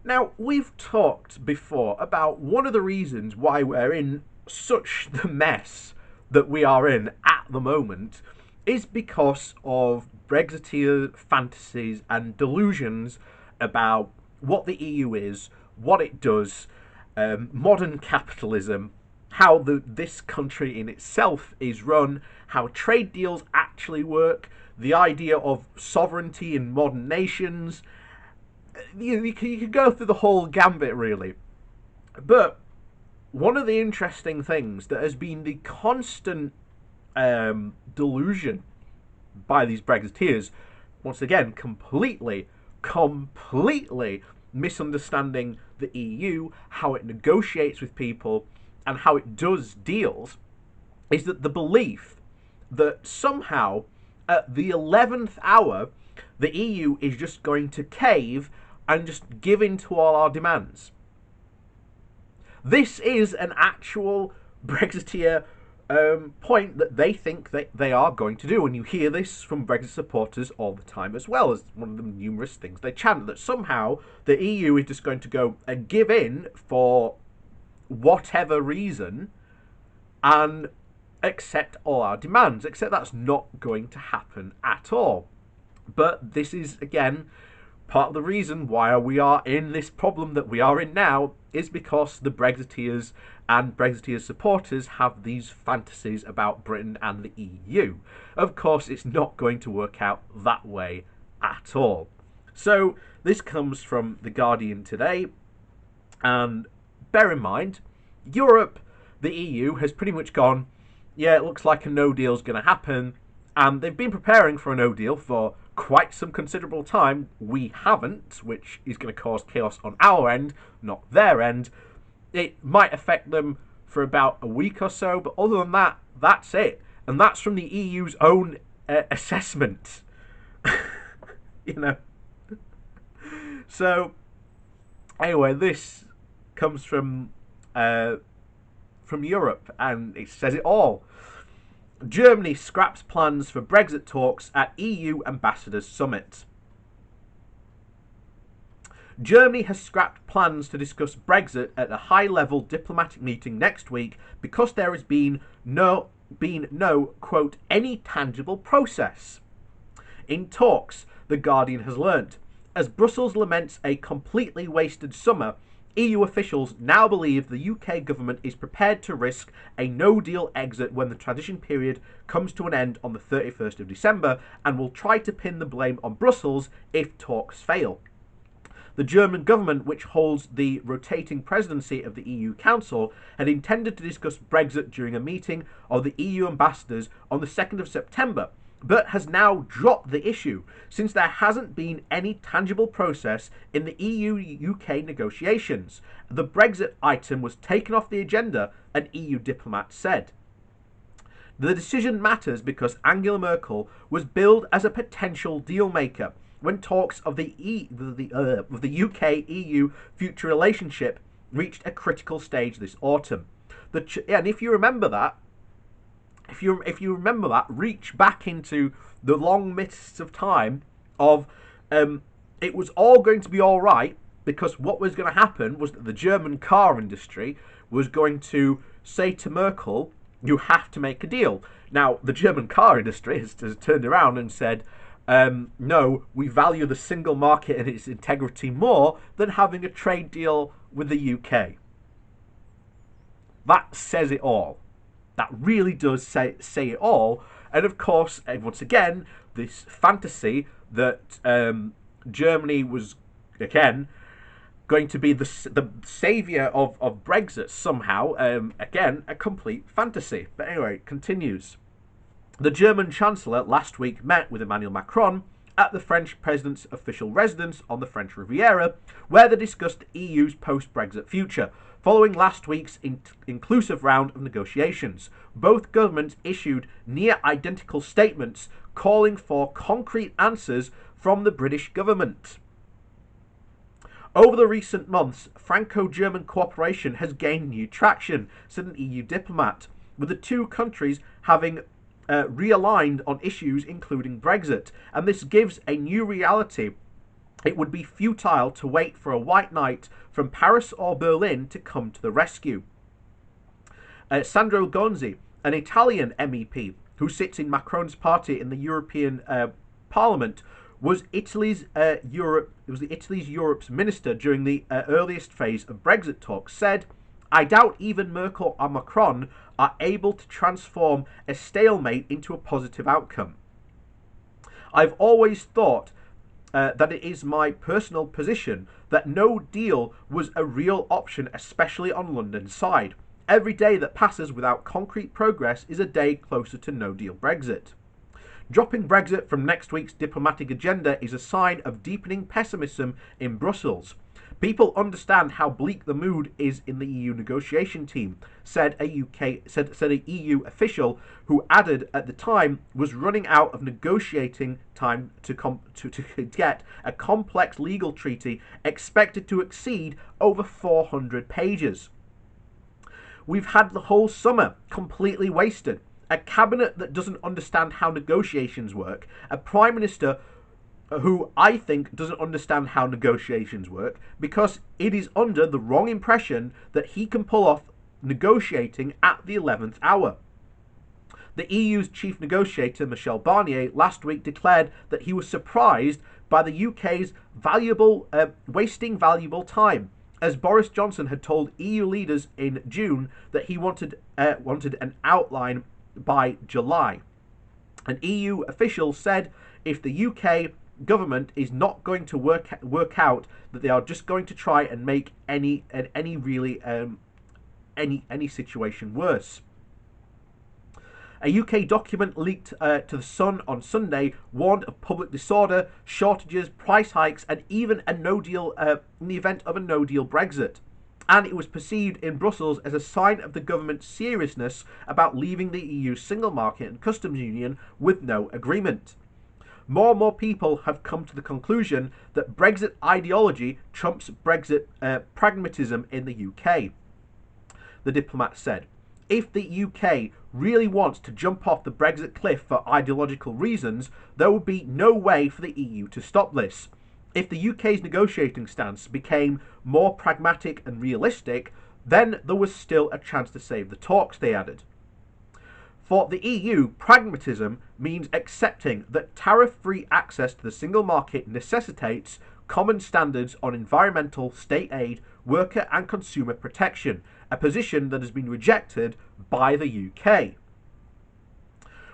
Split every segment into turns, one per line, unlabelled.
Now, we've talked before about one of the reasons why we're in such the mess that we are in at the moment is because of Brexiteer fantasies and delusions about what the EU is, what it does, modern capitalism, how this country in itself is run, how trade deals actually work, the idea of sovereignty in modern nations. You could go through the whole gambit, really. But one of the interesting things that has been the constant delusion by these Brexiteers, once again, completely misunderstanding the EU, how it negotiates with people, and how it does deals, is that the belief that somehow at the 11th hour the EU is just going to cave and just give in to all our demands. This is an actual Brexiteer point that they think that they are going to do, and you hear this from Brexit supporters all the time as well as one of the numerous things they chant, that somehow the EU is just going to go and give in for whatever reason and accept all our demands, except that's not going to happen at all. But this is, again, part of the reason why we are in this problem that we are in now, is because the Brexiteers and Brexiteer supporters have these fantasies about Britain and the EU. Of course, it's not going to work out that way at all. So this comes from The Guardian today, and bear in mind, Europe, the EU, has pretty much gone, yeah, it looks like a no deal is going to happen, and they've been preparing for a no deal for quite some considerable time. We haven't, which is going to cause chaos on our end, not their end. It might affect them for about a week or so, but other than that, that's it. And that's from the EU's own assessment. you know. So, anyway, this comes from Europe, and it says it all. Germany scraps plans for Brexit talks at EU Ambassadors Summit. Germany has scrapped plans to discuss Brexit at a high-level diplomatic meeting next week because there has been no quote, any tangible process. In talks, The Guardian has learnt, as Brussels laments a completely wasted summer, EU officials now believe the UK government is prepared to risk a no-deal exit when the transition period comes to an end on the 31st of December, and will try to pin the blame on Brussels if talks fail. The German government, which holds the rotating presidency of the EU Council, had intended to discuss Brexit during a meeting of the EU ambassadors on the 2nd of September, but has now dropped the issue since there hasn't been any tangible process in the EU-UK negotiations. The Brexit item was taken off the agenda, an EU diplomat said. The decision matters because Angela Merkel was billed as a potential deal maker when talks of the UK-EU future relationship reached a critical stage this autumn. And if you remember that, reach back into the long mists of time of it was all going to be all right, because what was going to happen was that the German car industry was going to say to Merkel, you have to make a deal. Now, the German car industry has turned around and said, no, we value the single market and its integrity more than having a trade deal with the UK. That says it all. That really does say it all. And of course, once again, this fantasy that Germany was, again, going to be the saviour of Brexit somehow, again, a complete fantasy. But anyway, it continues. The German Chancellor last week met with Emmanuel Macron at the French President's official residence on the French Riviera, where they discussed the EU's post-Brexit future, following last week's inclusive round of negotiations. Both governments issued near-identical statements calling for concrete answers from the British government. Over the recent months, Franco-German cooperation has gained new traction, said an EU diplomat, with the two countries having realigned on issues including Brexit, and this gives a new reality It would be futile to wait for a white knight from Paris or Berlin to come to the rescue. Sandro Gonzi, an Italian MEP who sits in Macron's party in the European Parliament, was Italy's Europe's minister during the earliest phase of Brexit talks, said, "I doubt even Merkel or Macron are able to transform a stalemate into a positive outcome. I've always thought that it is my personal position that no deal was a real option, especially on London's side. Every day that passes without concrete progress is a day closer to no deal Brexit. Dropping Brexit from next week's diplomatic agenda is a sign of deepening pessimism in Brussels. People understand how bleak the mood is in the EU negotiation team," said a EU official who added at the time was running out of negotiating time to get a complex legal treaty expected to exceed over 400 pages. "We've had the whole summer completely wasted. A cabinet that doesn't understand how negotiations work, a prime minister who I think doesn't understand how negotiations work because it is under the wrong impression that he can pull off negotiating at the 11th hour." The EU's chief negotiator, Michel Barnier, last week declared that he was surprised by the UK's wasting valuable time, as Boris Johnson had told EU leaders in June that he wanted an outline by July. An EU official said if the UK government is not going to work out that they are just going to try and make any situation worse. A UK document leaked to The Sun on Sunday warned of public disorder, shortages, price hikes, and even a no deal in the event of a no deal Brexit. And it was perceived in Brussels as a sign of the government's seriousness about leaving the EU single market and customs union with no agreement. More and more people have come to the conclusion that Brexit ideology trumps Brexit pragmatism in the UK. The diplomat said, "If the UK really wants to jump off the Brexit cliff for ideological reasons, there would be no way for the EU to stop this. If the UK's negotiating stance became more pragmatic and realistic, then there was still a chance to save the talks," they added. For the EU, pragmatism means accepting that tariff-free access to the single market necessitates common standards on environmental, state aid, worker and consumer protection, a position that has been rejected by the UK.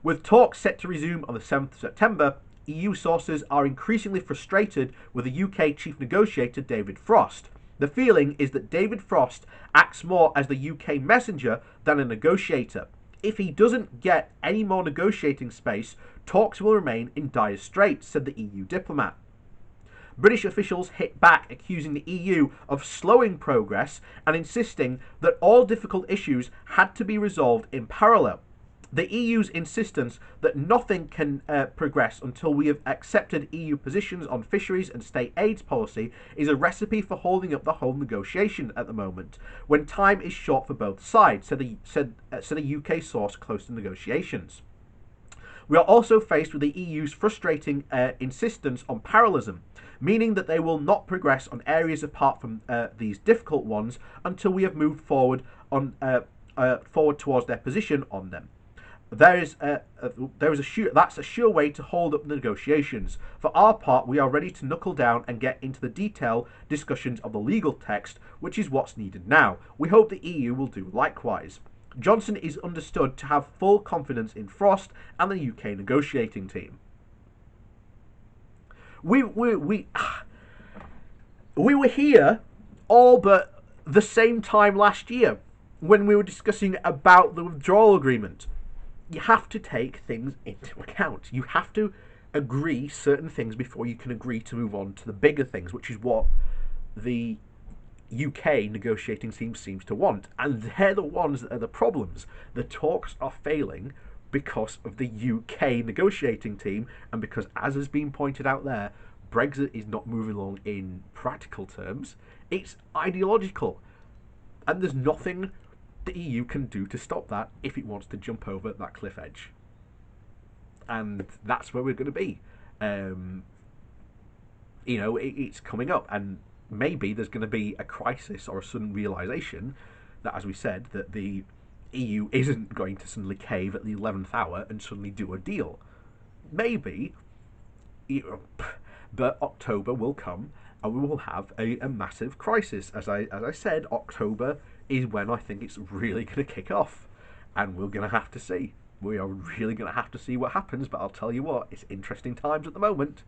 With talks set to resume on the 7th of September, EU sources are increasingly frustrated with the UK chief negotiator David Frost. The feeling is that David Frost acts more as the UK messenger than a negotiator. If he doesn't get any more negotiating space, talks will remain in dire straits, said the EU diplomat. British officials hit back, accusing the EU of slowing progress and insisting that all difficult issues had to be resolved in parallel. The EU's insistence that nothing can progress until we have accepted EU positions on fisheries and state aids policy is a recipe for holding up the whole negotiation at the moment, when time is short for both sides, said a UK source close to negotiations. We are also faced with the EU's frustrating insistence on parallelism, meaning that they will not progress on areas apart from these difficult ones until we have moved forward towards their position on them. That's a sure way to hold up the negotiations. For our part, we are ready to knuckle down and get into the detailed discussions of the legal text, which is what's needed now. We hope the EU will do likewise. Johnson is understood to have full confidence in Frost and the UK negotiating team. We were here all but the same time last year when we were discussing about the withdrawal agreement. You have to take things into account. You have to agree certain things before you can agree to move on to the bigger things, which is what the UK negotiating team seems to want. And they're the ones that are the problems. The talks are failing because of the UK negotiating team and because, as has been pointed out there, Brexit is not moving along in practical terms. It's ideological. And there's nothing the EU can do to stop that if it wants to jump over that cliff edge. And that's where we're going to be. it's coming up, and maybe there's going to be a crisis or a sudden realization that, as we said, that the EU isn't going to suddenly cave at the 11th hour and suddenly do a deal. Maybe, but October will come and we will have a massive crisis. As I said, October is when I think it's really going to kick off, and we're going to have to see. We are really going to have to see what happens. But I'll tell you what, it's interesting times at the moment.